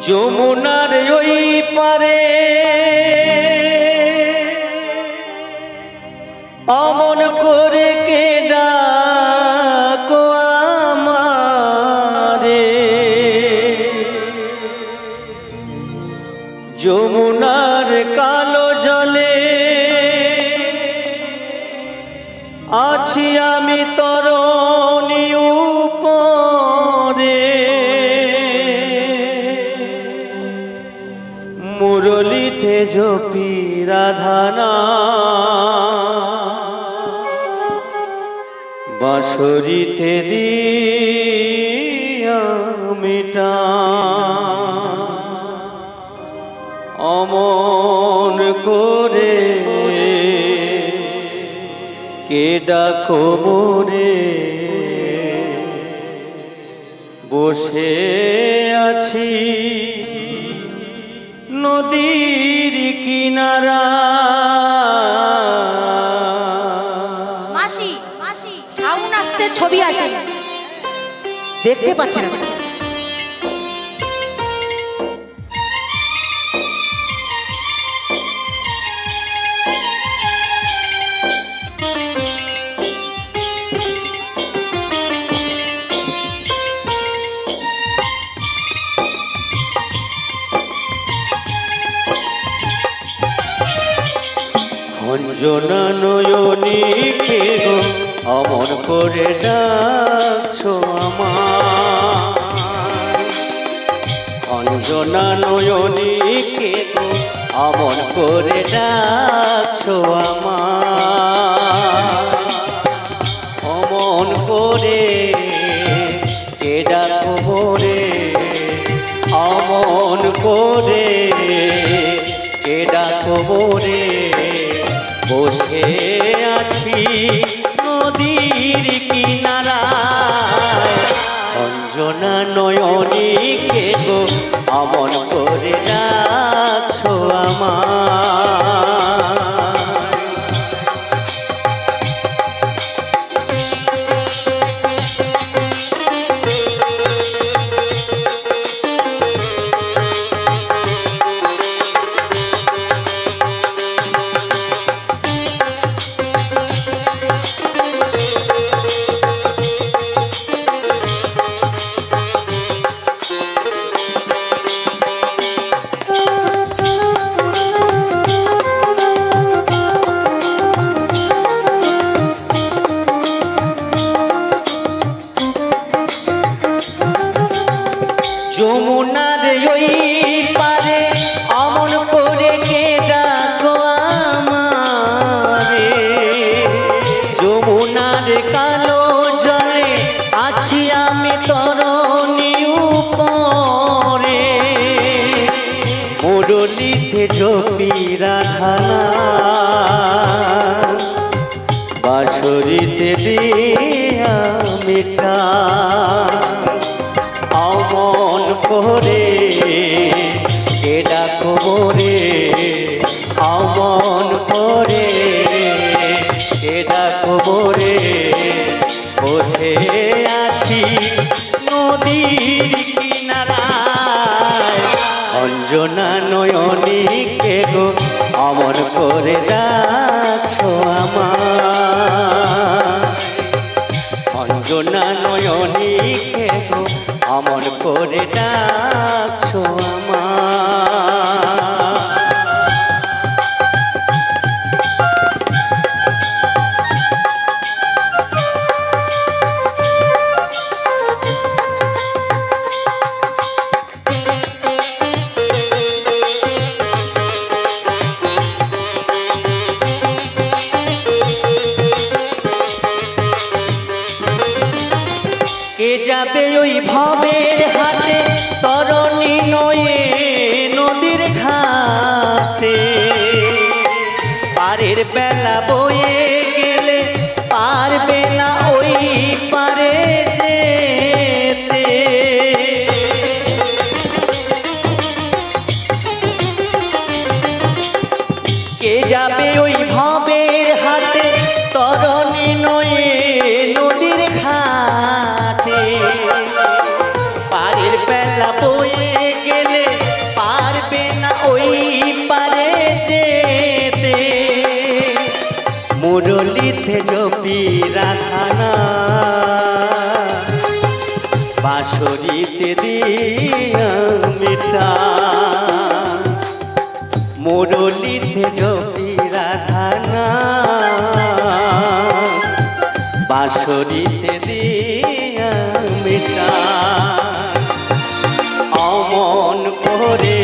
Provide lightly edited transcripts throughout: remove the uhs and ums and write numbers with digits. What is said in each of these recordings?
যমুনার ওই পারে অমন করে কে ডাকো আমারে, যমুনার কালো জলে আছি আমি তরণী উপরে, মুরলিতে জপি রাধানা বাঁশরিতে দিয়া মিটা, অমন করে কে ডাকো মোরে, বসে আছি নদীর কিনারা। মাসি সাউন্ড আসছে, ছবি আসে, দেখতে পাচ্ছি না। অঞ্জনা নয়নী কে গো অমন করে ডাকছো আমার, অঞ্জনা নয়নী কে গো অমন করে ডাকছো আমার, অমন করে কে ডাকো মোরে, অমন করে কে ডাকো মোরে, বসে আছি নদীর কিনারায়। অঞ্জনা নয়নী কে গো অমন করে ডাকছো আমার। যমুনার ওই পারে অমন করে কে ডাকো আমারে, যমুনার কালো জলে আছি আমি তরণী উপরে, মুরলিতে জপি রাধানা বাঁশরিতে দিয়া মিটা, অমন করে কে ডাকো মোরে, অমন করে কে ডাকো মোরে, বসে আছি নদীর কিনারায়। অঞ্জনা নয়নী কে গো অমন করে ডাকছো আমার, অঞ্জনা নয়নী কে গো অমন করে ডাকছো আমার। কে যাবে ওই ভবের হাতে তরণী নয়ে নদীর ঘাটে, পারের বেলা বয়ে গেলে পারবে না ওই পারে যেতে, কে যাবে ওই ভবের হাতে তরণী নয়ে নদীর ঘাটে, পারের বেলা বয়ে গেলে দিয়া মিটা মুরলিতে জপি রাধানা বাঁশরিতে দিয়া মিটা অমন করে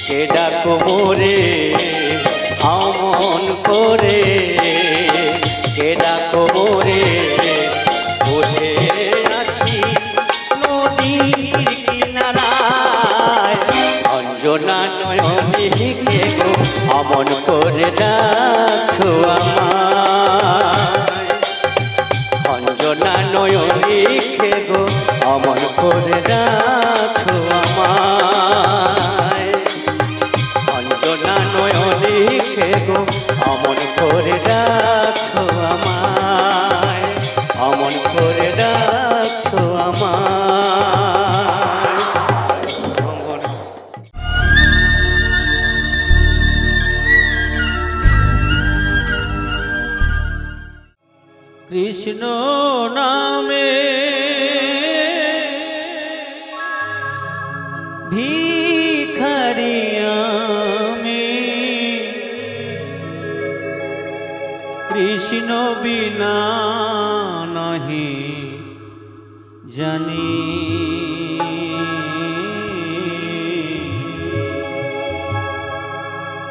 কে ডাকো মোরে অমন করে কে ডাকো মোরে বসে আছি নদীর কিনারায় অঞ্জনা নয়নিকে গো অমন করে ডাকছো আমায় অঞ্জনা নয়নিকে গো অমন করে ডাকছো আমায় অঞ্জনা নয়নিকে গো অমন করে ডাকছো আমায় অমন করে ডাকছো আমায় কৃষ্ণ নামে ভিখারিয়ামি কৃষ্ণ বিনা নাহি জানি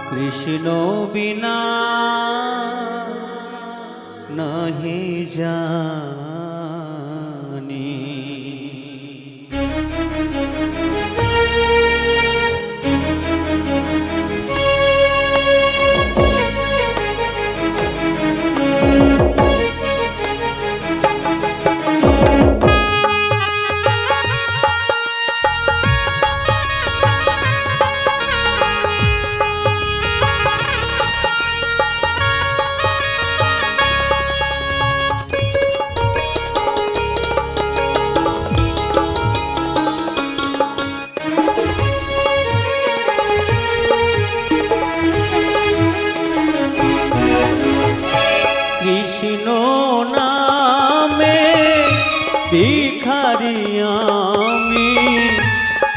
কৃষ্ণ বিনা নাহি জানি কৃষ্ণ নামে ভিখারিয়ামি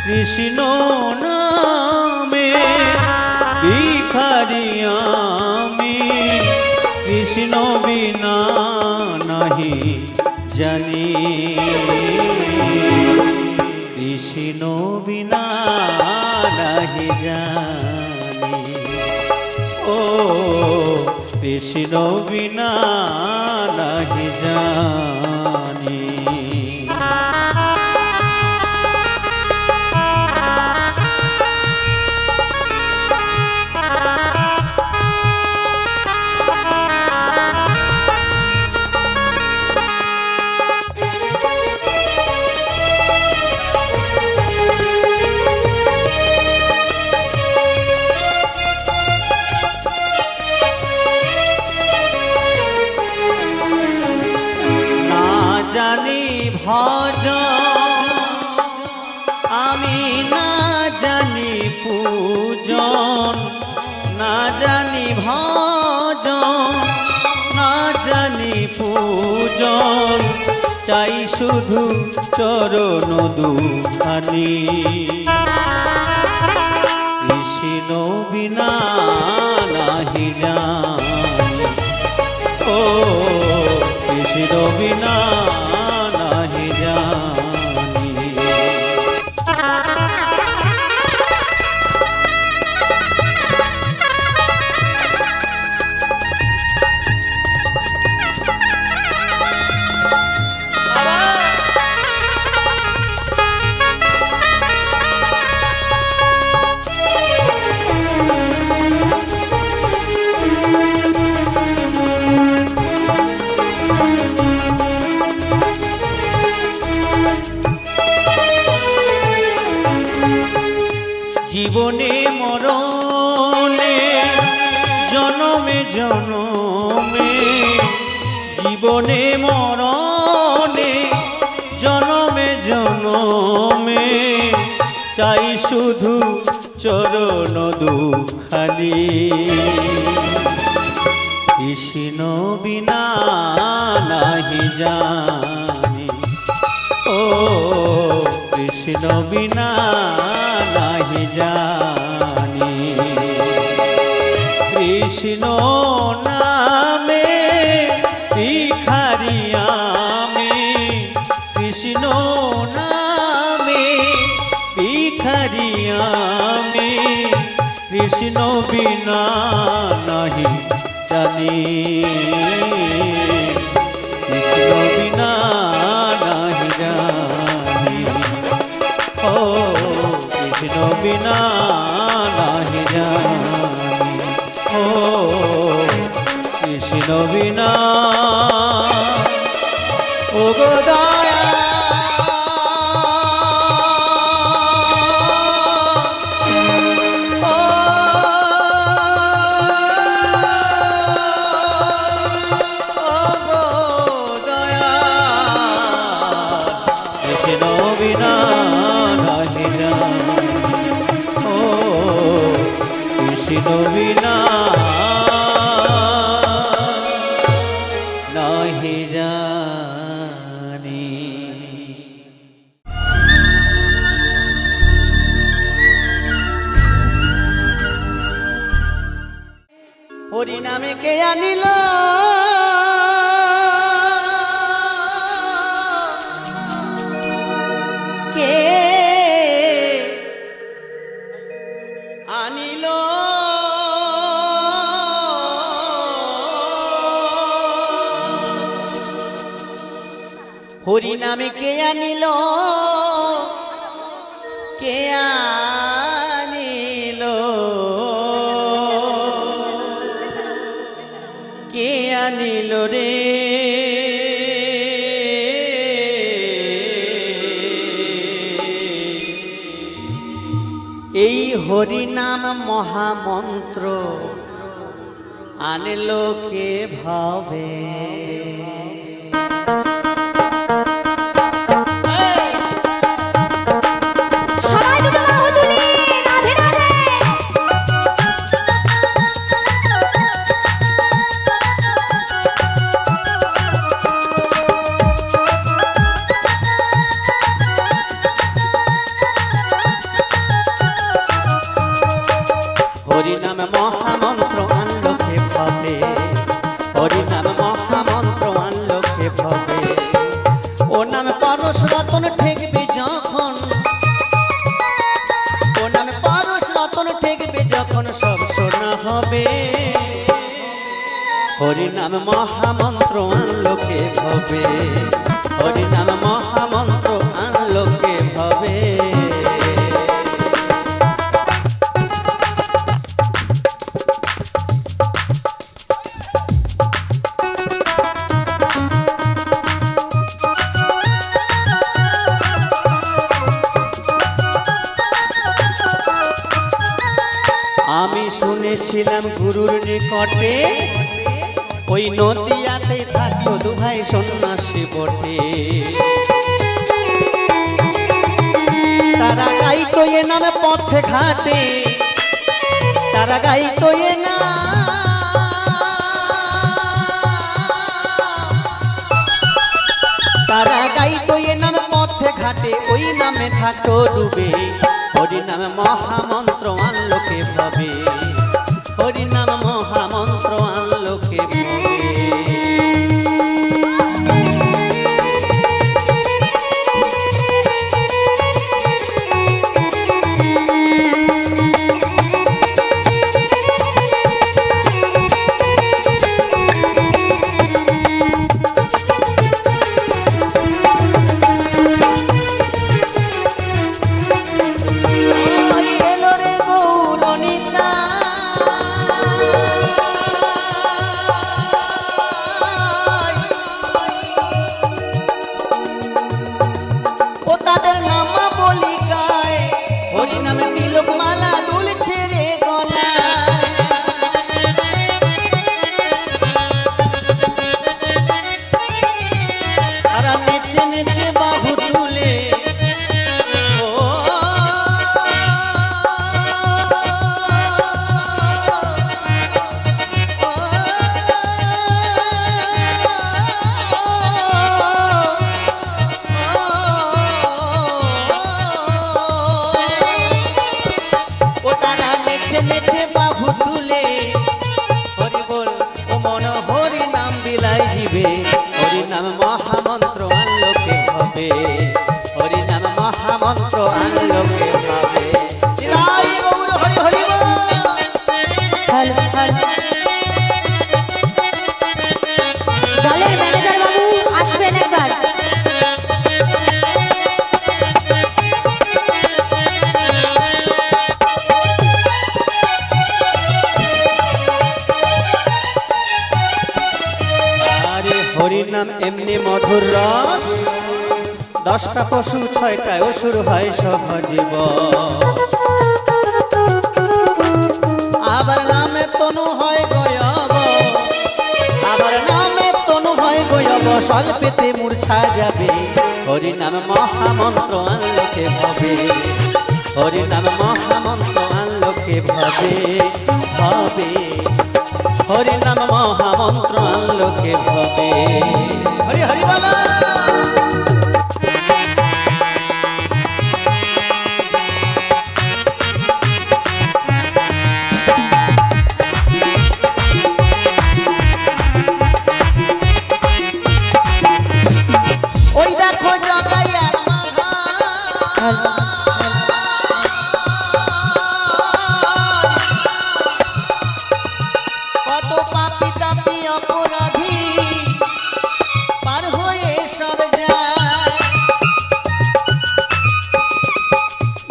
কৃষ্ণ নামে ভিখারিয়ামি কৃষ্ণ বিনা নাহি জানি কৃষ্ণ বিনা নাহি জানি ও কৃষ্ণ বিনা নাহি জানি জানি ভজন আমি না জানি পূজন না জানি ভজন না জানি পূজন চাই শুধু চরণ দুখানি কৃষ্ণ বিনা নাহি জানি ও কৃষ্ণ বিনা নাহি জানি জীবনে মরণে জনমে জনমে জীবনে মরণে জনমে জনমে চাই শুধু চরণ দুখানি কৃষ্ণ বিনা নাহি জানি ও ও কৃষ্ণ বিনা নাহি জানি কৃষ্ণ নামে ভিখারি আমি কৃষ্ণ নামে ভিখারি আমি কৃষ্ণ বিনা নাহি জানি কৃষ্ণ বিনা নাহি জানি ও কৃষ্ণ বিনা নাহি জানি ও কৃষ্ণ বিনা ও গো দয়া বিনা নাহি জানি ও কৃষ্ণ বিনা নাহি জানি। হরি নামে কে আনিল কে আনিল হরি নামে কে আনিল কে আনিল কে আনিল রে এই হরি নাম মহামন্ত্র আনলো কে ভাবে হরি নাম মহামন্ত্র আনলো কে ভাবে হরি নাম মহামন্ত্র আনলো কে ভাবে ও নামে পরশ রতন ঠেকবে যখন ও নামে পরশ রতন ঠেকবে যখন সব শোনা হবে হরি নাম মহামন্ত্র আনলো কে ভাবে হরি নাম মহামন্ত্র আনলো কে ভাবে আমি শুনেছিলাম গুরুর নিকটে ওই নদিয়াতে থাকতো দুভাই সন্ন্যাসী বটে তারা গাইতো এ নামে পথে ঘাটে তারা গাইতো এ না তারা গাইতো এ নামে পথে ঘাটে ওই নামে থাকতো ডুবে হরি নামে মহামন্ত্র আনলো কে ভাবে হরি নাম মহামন্ত্র আনলো কে ভাবে এলো রে গৌরনিতা নাম মহামন্ত্র আনলোকে ভাবে, হরি নাম মহামন্ত্র আনলোকে ভাবে। হরি গৌর হরি হরি বল। হ্যালো হ্যালো দলের ম্যানেজার বাবু আসবেন একবার। আরে হরি নাম এমনি মধুর রস, 10টা পশু 6টায় অসুর হয় সহজীব। আবার নামে তনু হয় গয়ব, আবার নামে তনু হয় গয়ব, স্বল্পেতে মূর্ছা যাবে। হরি নাম মহামন্ত্র আনলোকে ভাবে, হরি নাম মহামন্ত্র আনলোকে ভাবে ভাবে, হরি নাম মহামন্ত্র আনলোকে ভাবে। হরি হরি বলা। ওই দেখো জগাইয়ার মাথা, কত পাপি তাপি অপরাধী পার হয়ে সব যায়।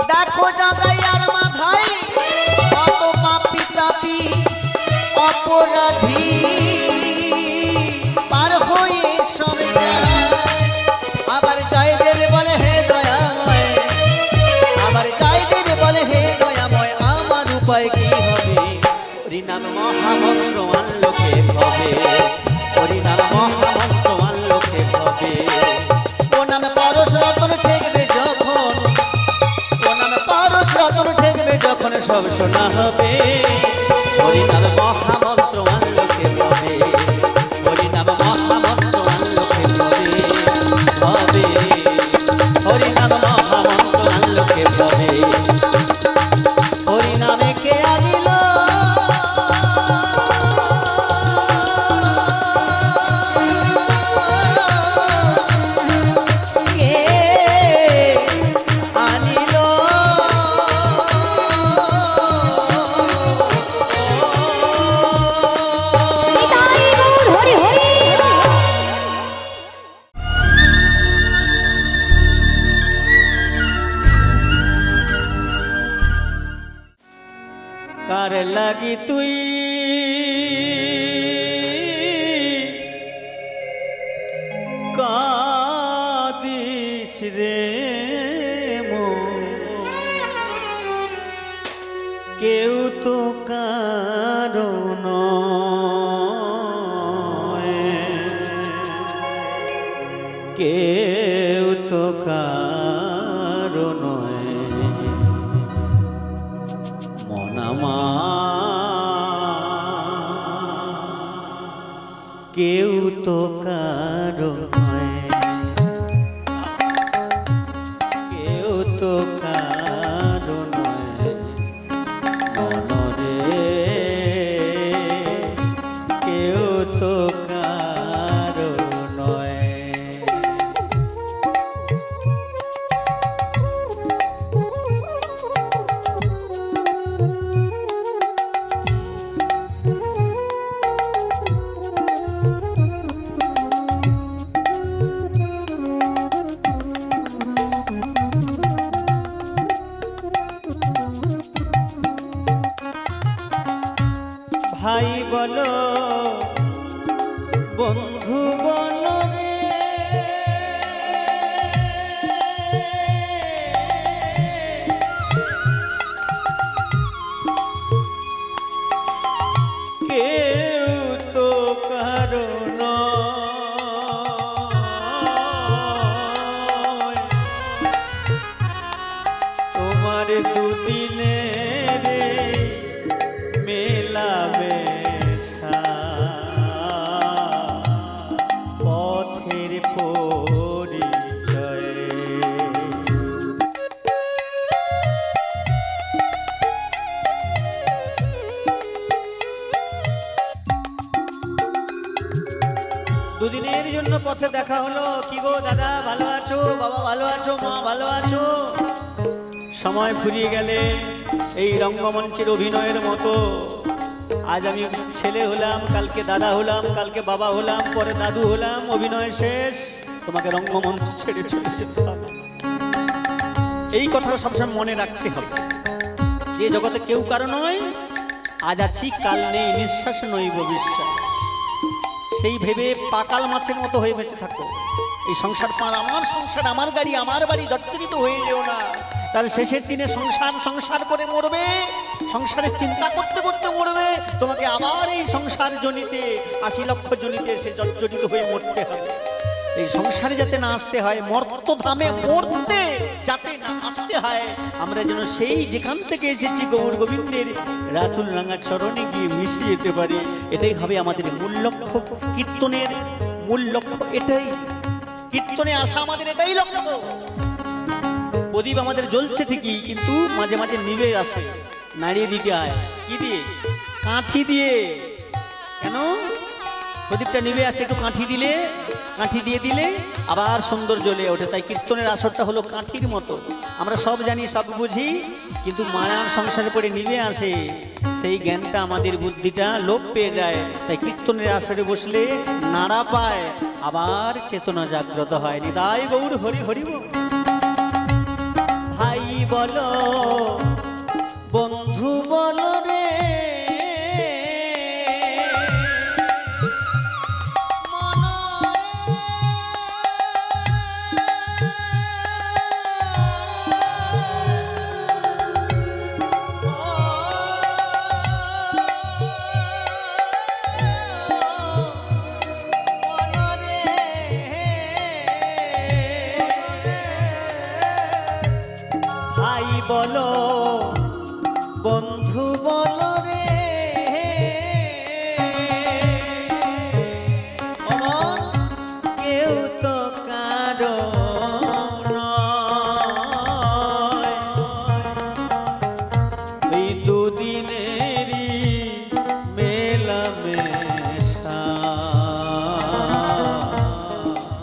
দেখো জগাইয়ার মাথায় কত পাপি তাপি অপরাধী পার হয়ে সব যায়। আবার জয় দেবে বলে হে দয়াময়, আবার জয় দেবে বলে হে দয়াময়, আমার উপায় কি হবে? হরি নাম মহামন্ত্র আনলোকে ভাবে, হরি নাম মহামন্ত্র আনলোকে ভাবে। ও নামে পরশ রতন ঠেকবে যখন, ও নামে পরশ রতন ঠেকবে যখন, সব শোনা হবে। হরি নাম মহামন্ত্র আনলোকে ভাবে, হরি নাম মহামন্ত্র আনলোকে ভাবে ভাবে, হরি নাম মহামন্ত্র আনলোকে ভাবে। হরি নামে কে আনিল, কে আনিল, নিতাই গৌর হরি হরি। কার লাগি তুই কাদিস রে মন, কেউ তো কারণ কেউ তো কারণ মনামা, কেউ তো কারো নয়, কেউ তো কারো নয় মনরে, কেউ তো কারো নয়। ভাই বলো বন্ধু বলো রে, কেউ তো কারো নয়, তোমার দুদিনের মেলাবে পথের পরিচয়। দুদিনের জন্য পথে দেখা হলো। কি গো দাদা ভালো আছো, বাবা ভালো আছো, মা ভালো আছো? সময় ফুরিয়ে গেলে এই রঙ্গমঞ্চের অভিনয়ের মতো আজ আমি ছেলে হলাম, কালকে দাদা হলাম, কালকে বাবা হলাম, পরে দাদু হলাম, অভিনয় শেষ, তোমাকে রঙ্গমঞ্চ ছেড়ে চলে যেতে হবে। এই কথাটা সবসময় মনে রাখতে হবে যে জগতে কেউ কারো নয়, আজ আছি কাল নেই, নিঃশ্বাস নইব বিশ্বাস। সেই ভেবে পাকাল মাছের মতো হয়ে বেঁচে থাকো। এই সংসার পার, আমার সংসার, আমার গাড়ি, আমার বাড়ি জর্জরিত হয়ে যেও না। তার শেষের দিনে সংসার সংসার করে মরবে, সংসারের চিন্তা করতে করতে মরবে। তোমাকে আবার এই সংসার জনিতে ৮০ লক্ষ জনিতে এসে জর্জরিত হয়ে মরতে হবে। এই সংসারে যাতে না আসতে হয়, মর্তধামে মরতে যাতে না আসতে হয়, আমরা যেন সেই যেখান থেকে এসেছি গৌর গোবিন্দের রাতুল রাঙা চরণে গিয়ে মিশে যেতে পারি। এটাই হবে আমাদের মূল লক্ষ্য। কীর্তনের মূল লক্ষ্য এটাই, কীর্তনে আসা আমাদের এটাই লক্ষ্য। প্রদীপ আমাদের জ্বলছে ঠিকই, কিন্তু মাঝে মাঝে নিভে আসে। নাড়িয়ে দিতে হয় কি দিয়ে? কাঠি দিয়ে। কেন প্রদীপটা নিভে আসছে? একটু কাঠি দিলে, কাঠি দিয়ে দিলে আবার সুন্দর জ্বলে ওঠে। তাই কীর্তনের আসরটা হলো কাঠির মতো। আমরা সব জানি, সব বুঝি, কিন্তু মায়ার সংসারে পড়ে নিভে আসে, সেই জ্ঞানটা আমাদের বুদ্ধিটা লোপ পেয়ে যায়। তাই কীর্তনের আসরে বসলে নাড়া পায়, আবার চেতনা জাগ্রত হয়। নিতাই গৌর হরি হরি বল। ভাই বলো বন্ধু বলো রে, বলো বন্ধু বলো রে, অমন কেউ তো কারো নয়, এই দুদিনেরই মেলামেশা,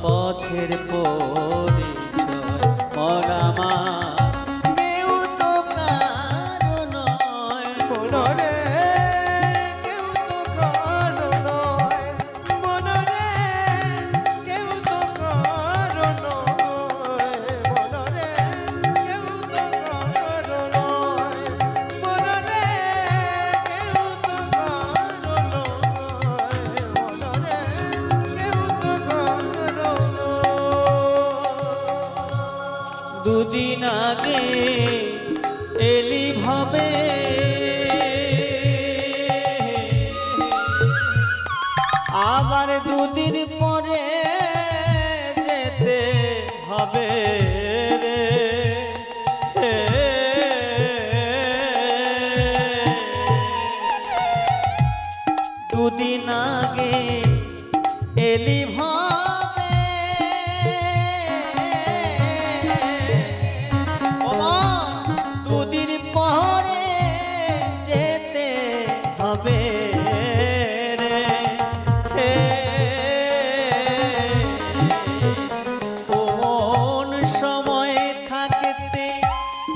পথের পরিচয় মরামা দুদিন আগে এলি ভাবে, আবার দুদিন পরে যেতে হবে রে। দুদিন আগে এলি ভাবে, দুদিন পরে যেতে হবে রে। কোন সময় থাকতে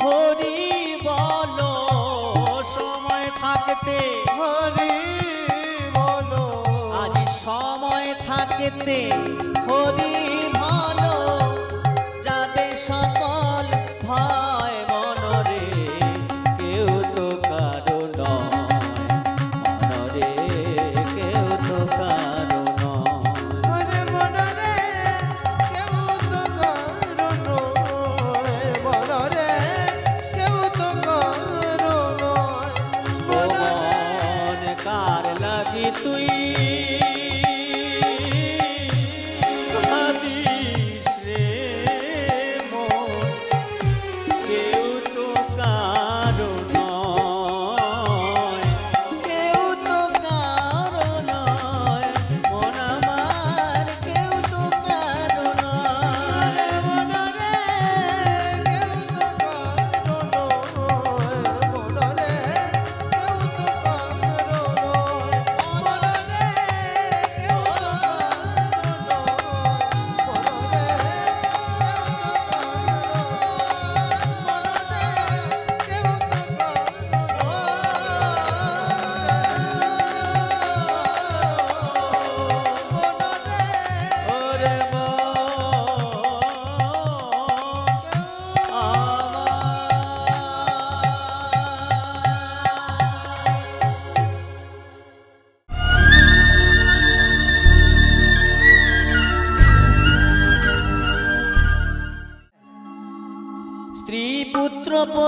হরি বলো, সময় থাকতে হরি বলো, আজ সময় থাকতে হরি ভালো, যাবে সকল ভয় মনরে, কেউ তো কারো নয় মনরে, কেউ তো কারো নয় মনরে, কেউ তো কারো নয় মনরে, কেউ তো কারো নয়। মন কার লাগি তুই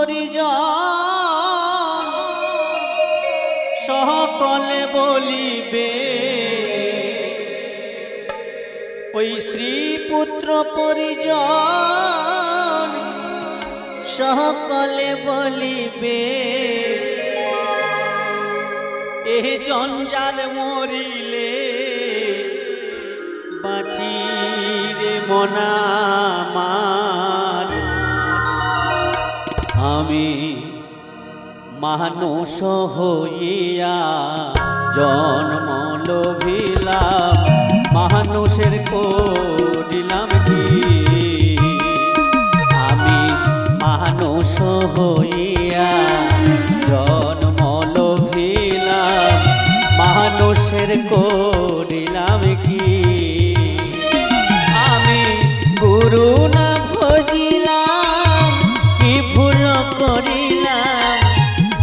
পরিজন সকলে বলিবে, ওই স্ত্রী পুত্র পরিজন সকলে বলিবে, এ জঞ্জাল মরিলে বাঁচি রে মনামার। আমি মানুষ হইয়া জন্ম লোভিলাম, মানুষের করিলাম কি? আমি মানুষ হইয়া জন্ম লোভিলাম, মানুষের করিলাম কি? আমি গুরু না ভজিলাম, কি ভুল করিলাম?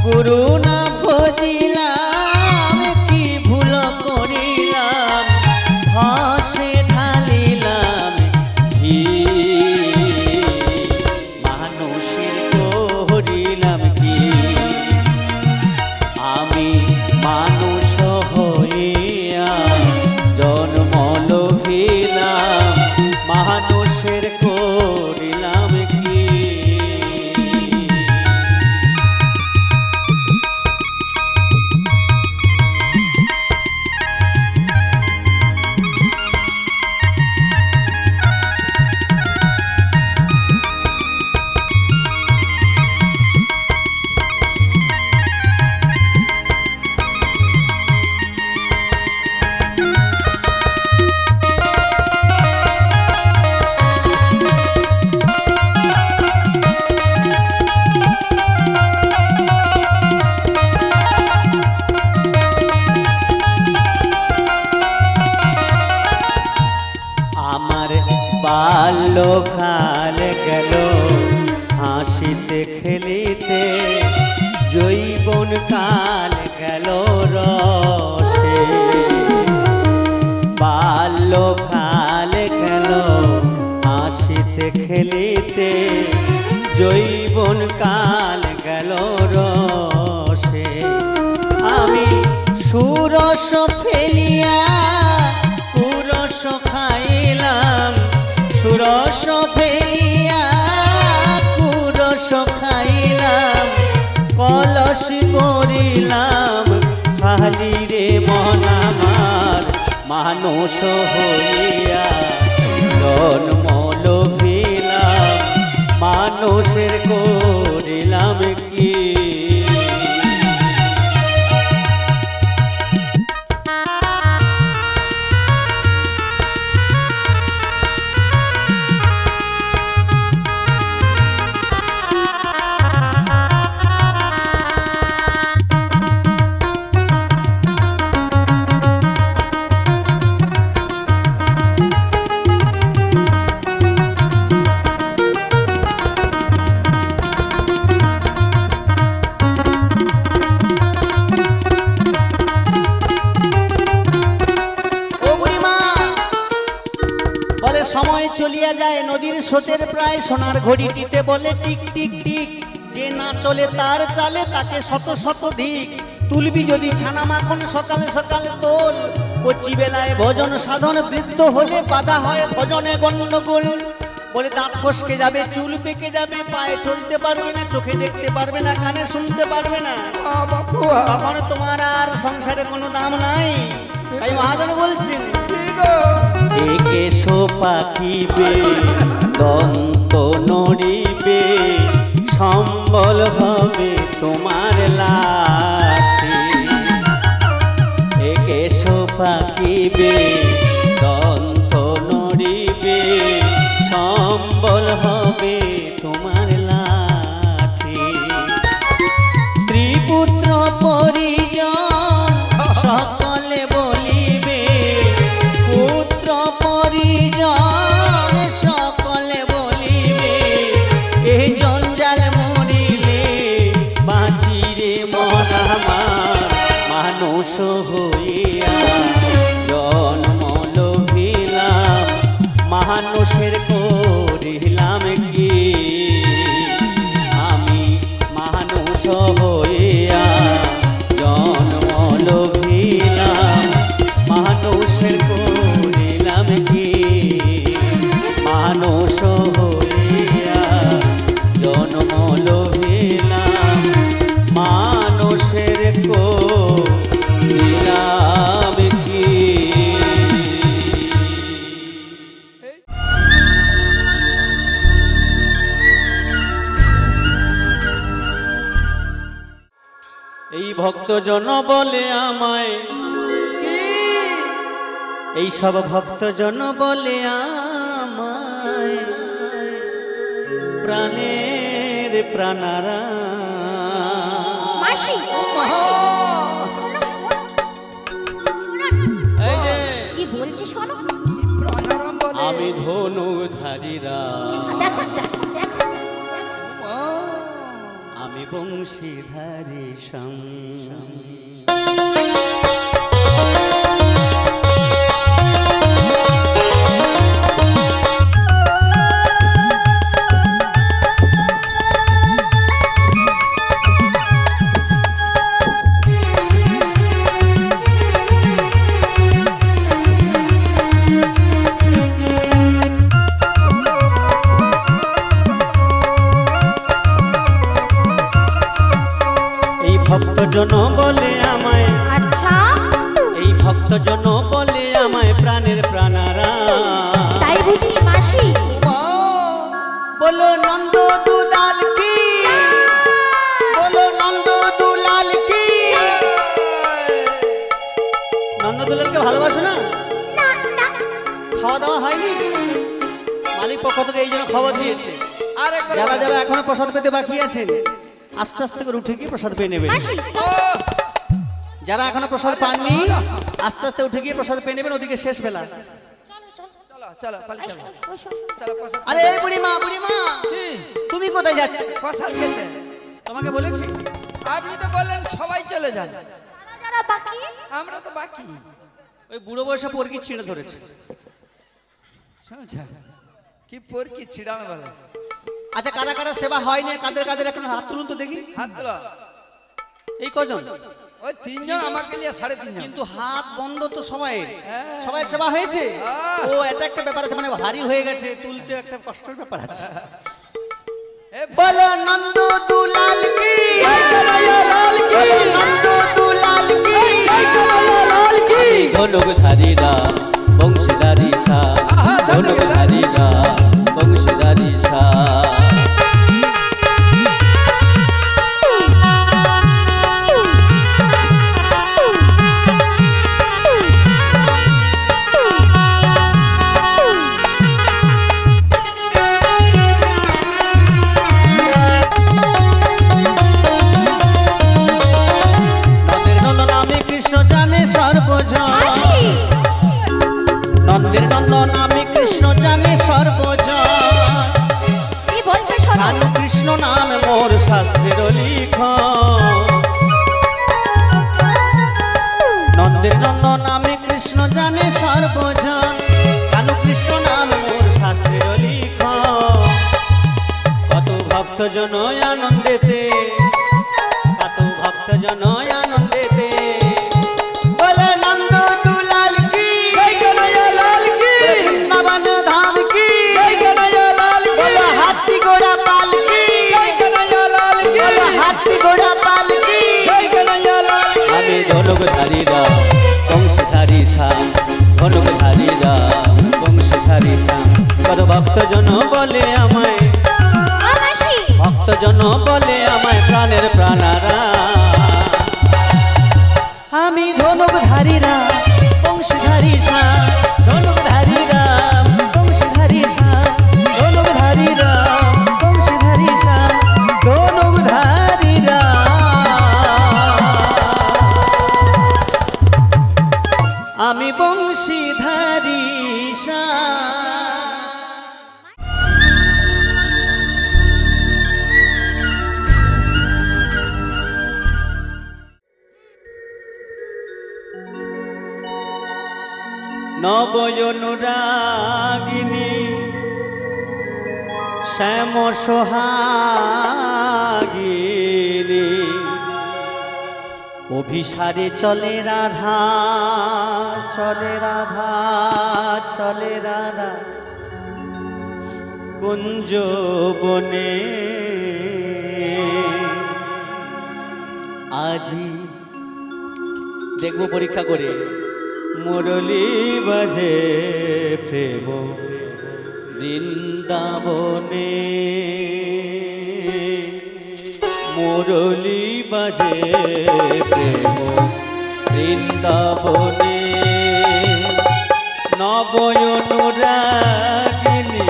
গুরু না ভজিলাম, কি ভুল করিলাম? ভাসে ঢালিলাম ঘি, মানুষের করিলাম কি? আমি মানুষ হইয়া জন্ম লোভিলাম, মানুষের করিলাম কি? আমার বাল্যকাল গেল হাসিতে খেলিতে, যৌবন কাল গেল রসে। বাল্যকাল গেল হাসিতে খেলিতে, যৌবন কাল গেল রসে। আমি সুরস ফেলিয়া পুরস খাইলাম, সুরস ফেলিয়া পুরস খাইলাম, কলস করিলাম খালি রে মন আমার। মানুষ হইয়া জন্ম লোভিলাম, মানুষের করিলাম কি? সময় চলিয়া যায় নদীর স্রোতের প্রায়, সোনার ঘড়িটিতে বলে টিক টিক টিক। যে না চলে তার চালে তাকে শত শত ধিক। তুলবি যদি ছানা মাখন সকালে সকালে তোল, কচি বেলায় ভজন সাধন, বৃদ্ধ হলে বাধা হয় ভজনে গণ্ডগোল। বলে দাঁত ফসকে যাবে, চুল পেকে যাবে, পায়ে চলতে পারবে না, চোখে দেখতে পারবে না, কানে শুনতে পারবে না, তখন তোমার আর সংসারে কোনো দাম নাই। তাই মহাজন বলছেন, একে সোপাকিবে দন্ত নড়িবে, সম্বল হবে তোমার লাঠি। একে সোপাকিবে দন্ত নড়িবে, সম্বল হবে তোমার লাঠি। স্ত্রী পুত্র পরিজন সকলে বলিবে, পুত্র পরিজন সকলে বলিবে, এই জঞ্জাল মরিলে হইয়া জন্ম লোভিলাম, মানুষের করিলাম কি? মানুষ হইয়া জন্ম লোভিলাম, মানুষের করিলাম কি? এই ভক্তজন বলে আমায়, এই সব ভক্তজন বলে আমায় প্রাণের প্রাণারা। মাসি এই যে কি বলছি শোনো, প্রাণারাম বলে আমি ধনুধারীরা, দেখো দেখো দেখো আমি বংশীধারী সং। ভক্তজন বলে আমায়, আচ্ছা এই ভক্তজন বলে আমায় প্রাণের প্রাণারা। তাই বুঝি মাসি? বলো নন্দ দুলাল কি, বলো নন্দ দুলাল কি। নন্দ দুলালকে ভালোবাসো না? না না খাওয়া দাওয়া হয়নি? মালিক পক্ষ থেকে এই জন্য খবর দিয়েছে, আরেকবার যারা যারা এখনো প্রসাদ পেতে বাকি আছেন আস্তে আস্তে করে উঠে গিয়ে প্রসাদ পেয়ে নেবেন। মাসি যারা এখনো প্রসাদ পাননি আস্তে আস্তে উঠে গিয়ে প্রসাদ পেয়ে নেবেন, ওদিকে শেষ বেলা। চলো চলো চলো চলো পালি চলো বসো। চলো প্রসাদ আরে এই বুড়িমা, বুড়িমা কি তুমি কোথায় যাচ্ছ? প্রসাদ খেতে? তোমাকে বলেছি আপনি তো বললেন সবাই চলে যান, যারা যারা বাকি আমরা তো বাকি। ওই বুড়ো বয়সে পরকি ছিঁড়ে ধরেছে। শুনছেন কি পর কি ছিড়ানো বলে? আচ্ছা কারা কারা সেবা হয়নি, কাদের কাদের এখন হাত তুলুন তো দেখি। হাত তোলো। এই কজন? ওই তিনজন, আমাকে নিয়ে 3.5 কিন্তু হাত বন্ধ তো সবাই, হ্যাঁ। সবাই সেবা হয়েছে। হ্যাঁ। ও এটা একটা ব্যাপার আছে, মানে ভারী হয়ে গেছে, তুলতে একটা কষ্টের ব্যাপার আছে। এ বলো নন্দ দুলাল কি, জয় কানাইয়া লাল কি, বলো নন্দ দুলাল কি, জয় কানাইয়া লাল কি। ধনুকধারীরা বংশীধারী সা, আহা, ধনুকধারীরা বংশীধারী সা। নন্দের নন্দন আমি কৃষ্ণ জানে সর্বজন, মাসি নন্দের নন্দন আমি কৃষ্ণ জানে সর্বজন। কি বলছো শোনো, কানু কৃষ্ণ নাম মোর শাস্ত্রের লিখন। নন্দের নন্দন আমি কৃষ্ণ জানে সর্বজন, কানু কৃষ্ণ নাম মোর শাস্ত্রের লিখন। কত ভক্তজন আনন্দেতে, কত ভক্তজন আনন্দেতে। বলে নন্দ দুলাল কি, জয় কানাইয়া লাল কি, বৃন্দাবন ধাম কি, জয় কানাইয়া লাল কি, বলো হাতি ঘোড়া পাল কি, জয় কানাইয়া লাল কি, বলো হাতি ঘোড়া পাল কি। জয় কানাইয়া লাল কি। আমি ধনুকধারীরা বংশধারী শাম, ধনুকধারীরা বংশধারী শাম। কত ভক্তজন বলে আমায়, মাসি ভক্তজন বলে আমায় প্রাণের প্রাণারা। আমি ধনুকধারীরা বংশধারী শাম, ধনুকধারীরা বংশধারী শাম, ধনুকধারীরা বংশধারী শাম, ধনুকধারীরা। আমি বংশীধারী শাম। নবয়নুরাগিনী শ্যাম সোহাগিনী অভিসারে চলে রাধা, চলে রাধা, চলে রাধা কুঞ্জ বনে। আজি দেখবো পরীক্ষা করে মুরলী বাজে প্রেম বৃন্দাবনে, মুরলী বাজে প্রেম বৃন্দাবনে। নবয়নুরাগিনী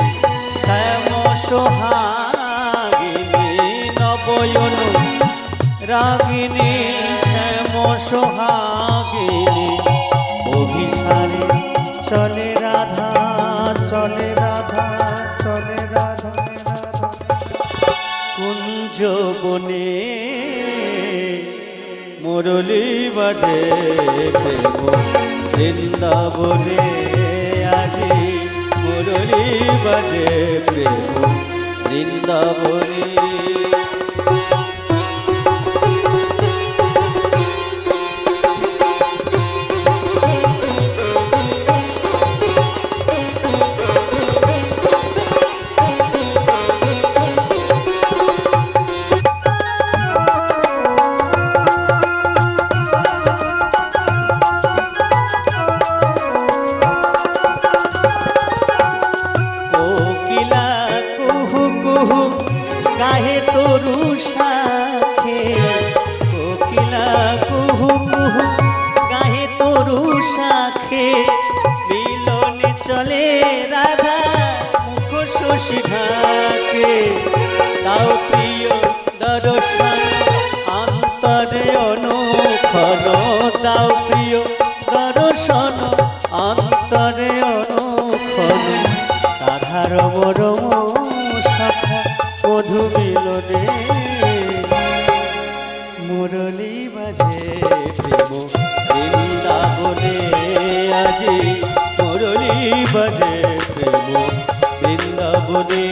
শ্যাম সোহাগিনী, নবয়নুরাগিনী শ্যাম সোহাগিনী। অভিসারে চলে রাধা, চলে রাধা, চলে রাধা কুঞ্জ বনে, মুরলী বাজে প্রেম বৃন্দাবনে। আজি মুরলী বাজে প্রেম বৃন্দাবনে। গাহে তরু শাখে, কোকিলা কুহু কুহু গাহে তরু শাখে। মিলনে চলে রাধা মুখ শশী ঢাকে। তাও প্রিয় দর্শন অন্তরে অনুক্ষণ, তাও প্রিয় দর্শন অন্তরে অনুক্ষণ। রাধার মরম শাখা মধু মিলনে, মুরলী বাজে প্রেম বৃন্দাবনে। আজি মুরলী বাজে প্রেম বৃন্দাবনে।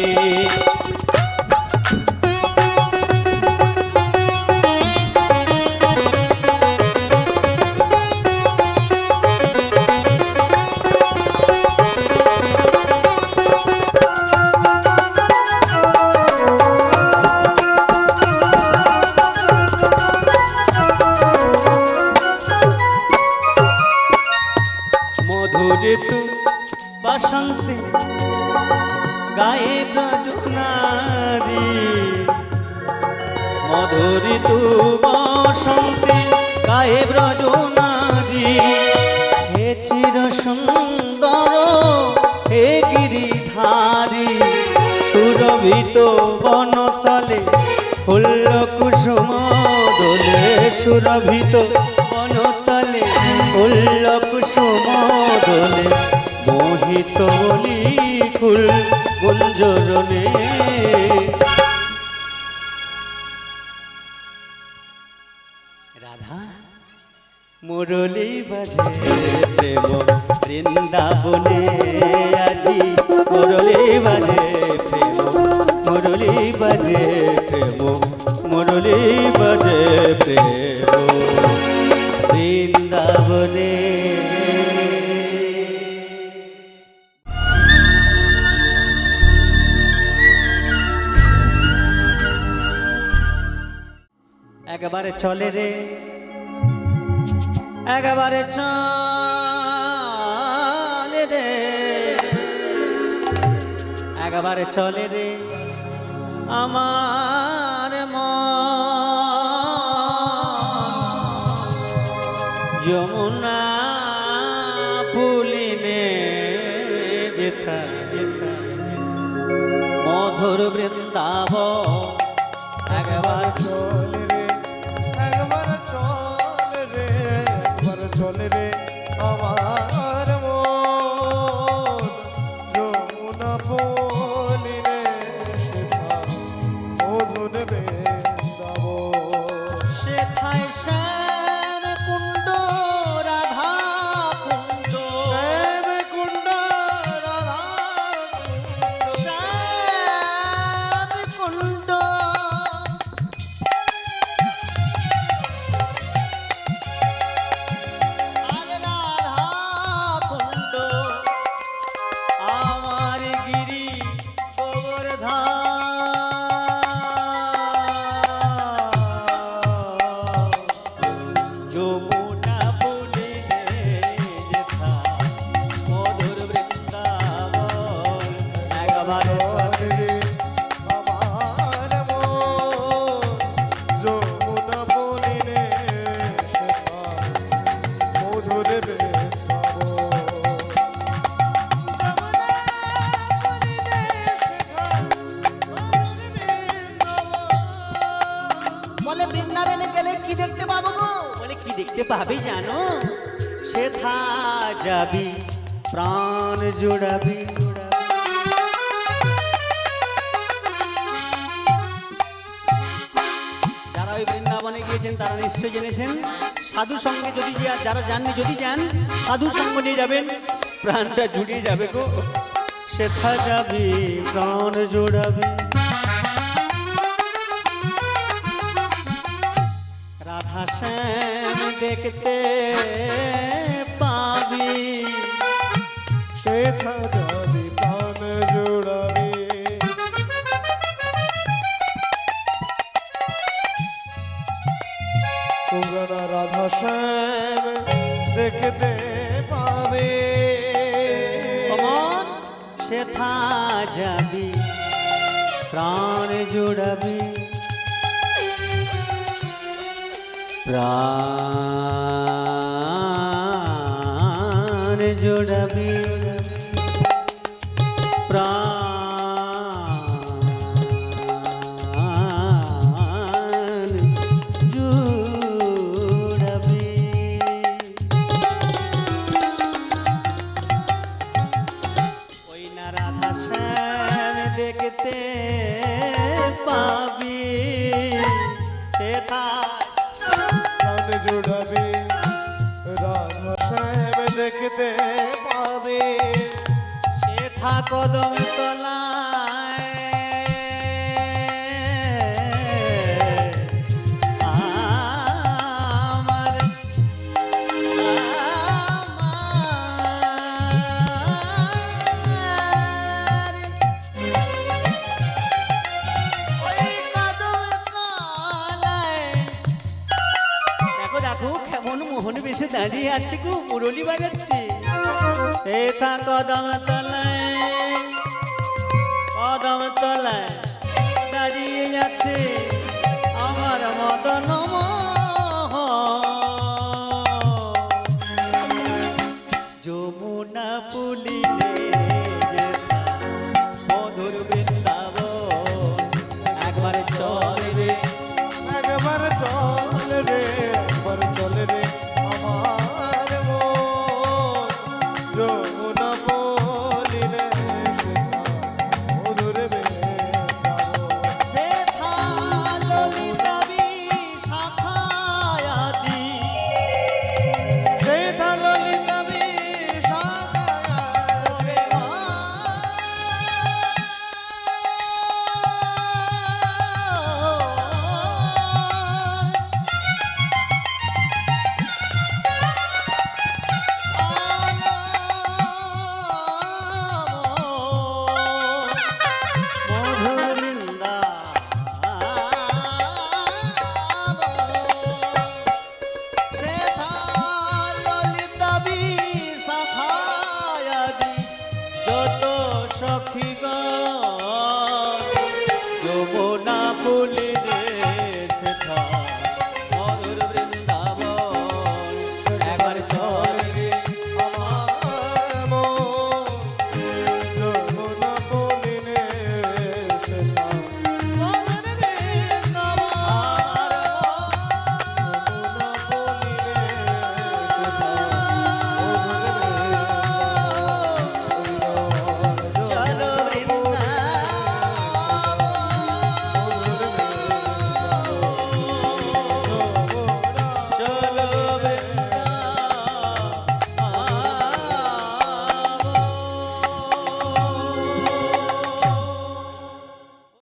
ঋতু বসন্তে গায়ে ব্রজনারী, মধুর ঋতু বসন্তে গায়ে ব্রজনারী। হে চির সুন্দর হে গিরিধারী, সুরভিত বনতলে ফুল কুসুম দোলে। সুরভিত বনতলে ফুল কুসুম দোলে। মোহিত বলি ফুল গুঞ্জরণে। রাধা মুরলী বাজে প্রেম বৃন্দাবনে। আজি মুরলী বাজে প্রেম, মুরলী বাজে প্রেম, মুরলী বাজে প্রেম বৃন্দাবনে। একবারে চলে রে, একবারে চলে রে, একবারে চলে রে আমার যমুনা পুলিনে যেথা যেথা মধুর বৃন্দাব। একবার চলে রে, একবার চলে রে, একবার চলে রে আমার মন যমুনা পলিনে সেথা মধুর বৃন্দাবন। সেথায় শ্যাম কুণ্ড রাধা কুণ্ড, শ্যাম কুণ্ড রাধা শ্যাম কুণ্ড বলে বৃন্দাবনে গেলে কি দেখতে পাবো গো? বলে কি দেখতে পাবি জানো? সেথা যাবি প্রাণ জোড়াবি। যারা ওই বৃন্দাবনে গিয়েছেন তারা নিশ্চয় জেনেছেন, সাধু সঙ্গে যদি যারা যাননি, যদি যান সাধু সঙ্গ নিয়ে যাবেন, প্রাণটা জুড়িয়ে যাবে গো। সেথা যাবি প্রাণ জোড়াবি। রাধা শ্যাম দেখতে পাবি, সেথা যাবি প্রাণ জোড়াবি। পুরানা রাধা শ্যাম দেখতে পাবে। অমন সেথা যাবি প্রাণ জোড়াবি। প্রাণ জোড়াবি, প্রাণ জোড়াবি। ওই না রাধা শ্যাম দেখতে পাবি, সেথা প্রাণ জোড়াবি। রাধা শ্যাম দেখতে পাবে। সেথা কদম তলায় আমার ওই কদম তলায়। দেখো দেখো কেমন মোহন বেশে দাঁড়িয়ে আছে গো, মুরলি বাজাচ্ছে। সেথা কদম তলায়, কদম তলায় দাঁড়িয়ে আছে আমার মদন